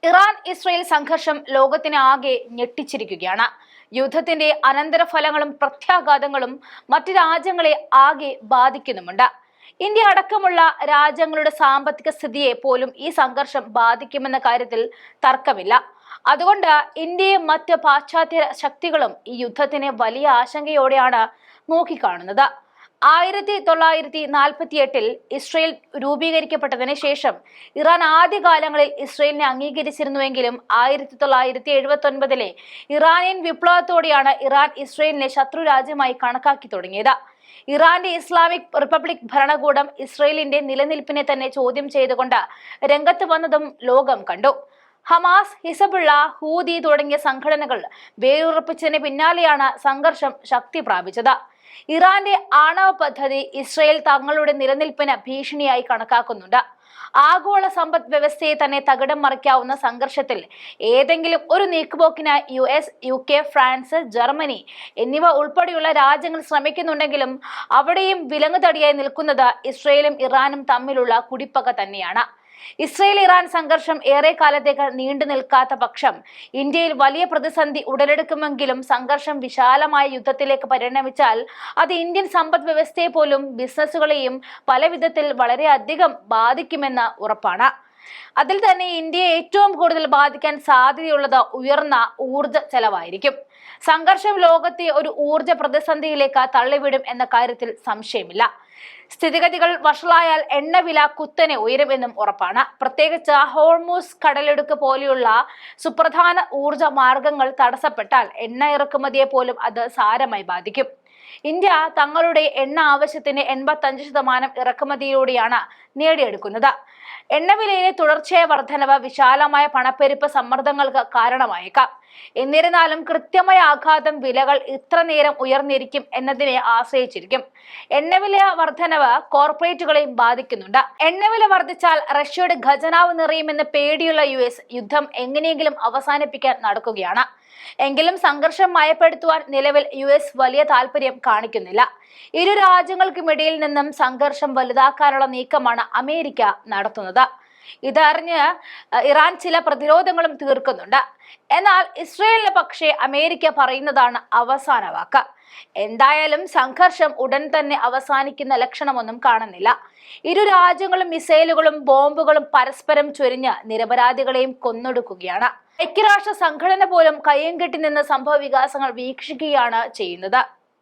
Iran Israel സംഘർഷം ലോകത്തിനെ ആകെ ഞെട്ടിച്ചിരിക്കുകയാണ്. യുദ്ധത്തിന്റെ അനന്തരഫലങ്ങളും പ്രത്യാഘാതങ്ങളും മറ്റു രാജ്യങ്ങളെ ആകെ ബാധിക്കുന്നുമുണ്ട്. ഇന്ത്യ അടക്കമുള്ള രാജ്യങ്ങളുടെ സാമ്പത്തിക സ്ഥിതിയെ പോലും ഈ സംഘർഷം ബാധിക്കുമെന്ന കാര്യത്തിൽ തർക്കമില്ല. അതുകൊണ്ട് ഇന്ത്യയും മറ്റ് പാശ്ചാത്യ ശക്തികളും ഈ യുദ്ധത്തിനെ വലിയ ആശങ്കയോടെയാണ് നോക്കിക്കാണുന്നത്. 1948 ഇസ്രയേൽ രൂപീകരിക്കപ്പെട്ടതിന് ശേഷം ഇറാൻ ആദ്യകാലങ്ങളിൽ ഇസ്രയേലിനെ അംഗീകരിച്ചിരുന്നുവെങ്കിലും 1979 ഇറാനിയൻ വിപ്ലവത്തോടെയാണ് ഇറാൻ ഇസ്രയേലിനെ ശത്രു രാജ്യമായി കണക്കാക്കി തുടങ്ങിയത്. ഇറാന്റെ ഇസ്ലാമിക് റിപ്പബ്ലിക് ഭരണകൂടം ഇസ്രയേലിന്റെ നിലനിൽപ്പിനെ തന്നെ ചോദ്യം ചെയ്തുകൊണ്ട് രംഗത്ത് വന്നതും ലോകം കണ്ടു. ഹമാസ്, ഹിസബുള്ള, ഹൂതി തുടങ്ങിയ സംഘടനകൾ വേരുറപ്പിച്ചതിന് പിന്നാലെയാണ് സംഘർഷം ശക്തി പ്രാപിച്ചത്. ഇറാന്റെ ആണവ പദ്ധതി ഇസ്രയേൽ തങ്ങളുടെ നിലനിൽപ്പിന് ഭീഷണിയായി കണക്കാക്കുന്നുണ്ട്. ആഗോള സമ്പദ് വ്യവസ്ഥയെ തന്നെ തകിടം മറിക്കാവുന്ന സംഘർഷത്തിൽ ഏതെങ്കിലും ഒരു നീക്കുപോക്കിന് US, UK, ഫ്രാൻസ്, ജർമ്മനി എന്നിവ ഉൾപ്പെടെയുള്ള രാജ്യങ്ങൾ ശ്രമിക്കുന്നുണ്ടെങ്കിലും അവിടെയും വിലങ്ങുതടിയായി നിൽക്കുന്നത് ഇസ്രയേലും ഇറാനും തമ്മിലുള്ള കുടിപ്പക തന്നെയാണ്. ഇസ്രയേൽ ഇറാൻ സംഘർഷം ഏറെ കാലത്തേക്ക് നീണ്ടു നിൽക്കാത്ത പക്ഷം ഇന്ത്യയിൽ വലിയ പ്രതിസന്ധി ഉടലെടുക്കുമെങ്കിലും സംഘർഷം വിശാലമായ യുദ്ധത്തിലേക്ക് പരിണമിച്ചാൽ അത് ഇന്ത്യൻ സമ്പദ് വ്യവസ്ഥയെ പോലും ബിസിനസ്സുകളെയും പല വിധത്തിൽ വളരെയധികം ബാധിക്കുമെന്ന് ഉറപ്പാണ്. അതിൽ തന്നെ ഇന്ത്യയെ ഏറ്റവും കൂടുതൽ ബാധിക്കാൻ സാധ്യതയുള്ളത് ഉയർന്ന ഊർജ ചെലവായിരിക്കും. സംഘർഷം ലോകത്തെ ഒരു ഊർജ പ്രതിസന്ധിയിലേക്ക് തള്ളിവിടും എന്ന കാര്യത്തിൽ സംശയമില്ല. സ്ഥിതിഗതികൾ വഷളായാൽ എണ്ണവില കുത്തനെ ഉയരുമെന്നും ഉറപ്പാണ്. പ്രത്യേകിച്ച് ഹോർമൂസ് കടലിടുക്ക് പോലെയുള്ള സുപ്രധാന ഊർജ മാർഗങ്ങൾ തടസ്സപ്പെട്ടാൽ എണ്ണ ഇറക്കുമതിയെ പോലും അത് സാരമായി ബാധിക്കും. ഇന്ത്യ തങ്ങളുടെ എണ്ണ ആവശ്യത്തിന്റെ 85% ഇറക്കുമതിയിലൂടെയാണ് നേടിയെടുക്കുന്നത്. എണ്ണവിലയിലെ തുടർച്ചയായ വർധനവ് വിശാലമായ പണപ്പെരുപ്പ് സമ്മർദ്ദങ്ങൾക്ക് കാരണമായേക്കാം. എന്നിരുന്നാലും കൃത്യമായ ആഘാതം വിലകൾ ഇത്ര നേരം ഉയർന്നിരിക്കും എന്നതിനെ ആശ്രയിച്ചിരിക്കും. എണ്ണവില വർധനവ് കോർപ്പറേറ്റുകളെയും ബാധിക്കുന്നുണ്ട്. എണ്ണവില വർദ്ധിച്ചാൽ റഷ്യയുടെ ഖജനാവ് നിറയുമെന്ന് പേടിയുള്ള US യുദ്ധം എങ്ങനെയെങ്കിലും അവസാനിപ്പിക്കാൻ നടക്കുകയാണ്. എങ്കിലും സംഘർഷം മയപ്പെടുത്തുവാൻ നിലവിൽ US വലിയ താല്പര്യം കാണിക്കുന്നില്ല. ഇരു രാജ്യങ്ങൾക്കുമിടയിൽ നിന്നും സംഘർഷം വലുതാക്കാനുള്ള നീക്കമാണ് അമേരിക്ക നടത്തുന്നത്. ഇതറിഞ്ഞ് ഇറാൻ ചില പ്രതിരോധങ്ങളും തീർക്കുന്നുണ്ട്. എന്നാൽ ഇസ്രയേലിന് പക്ഷേ അമേരിക്ക പറയുന്നതാണ് അവസാന വാക്ക്. എന്തായാലും സംഘർഷം ഉടൻ തന്നെ അവസാനിക്കുന്ന ലക്ഷണമൊന്നും കാണുന്നില്ല. ഇരു രാജ്യങ്ങളും മിസൈലുകളും ബോംബുകളും പരസ്പരം ചൊരിഞ്ഞ് നിരപരാധികളെയും കൊന്നൊടുക്കുകയാണ്. ഐക്യരാഷ്ട്ര സംഘടന പോലും കയ്യും കെട്ടി നിന്ന് സംഭവ വികാസങ്ങൾ വീക്ഷിക്കുകയാണ് ചെയ്യുന്നത്.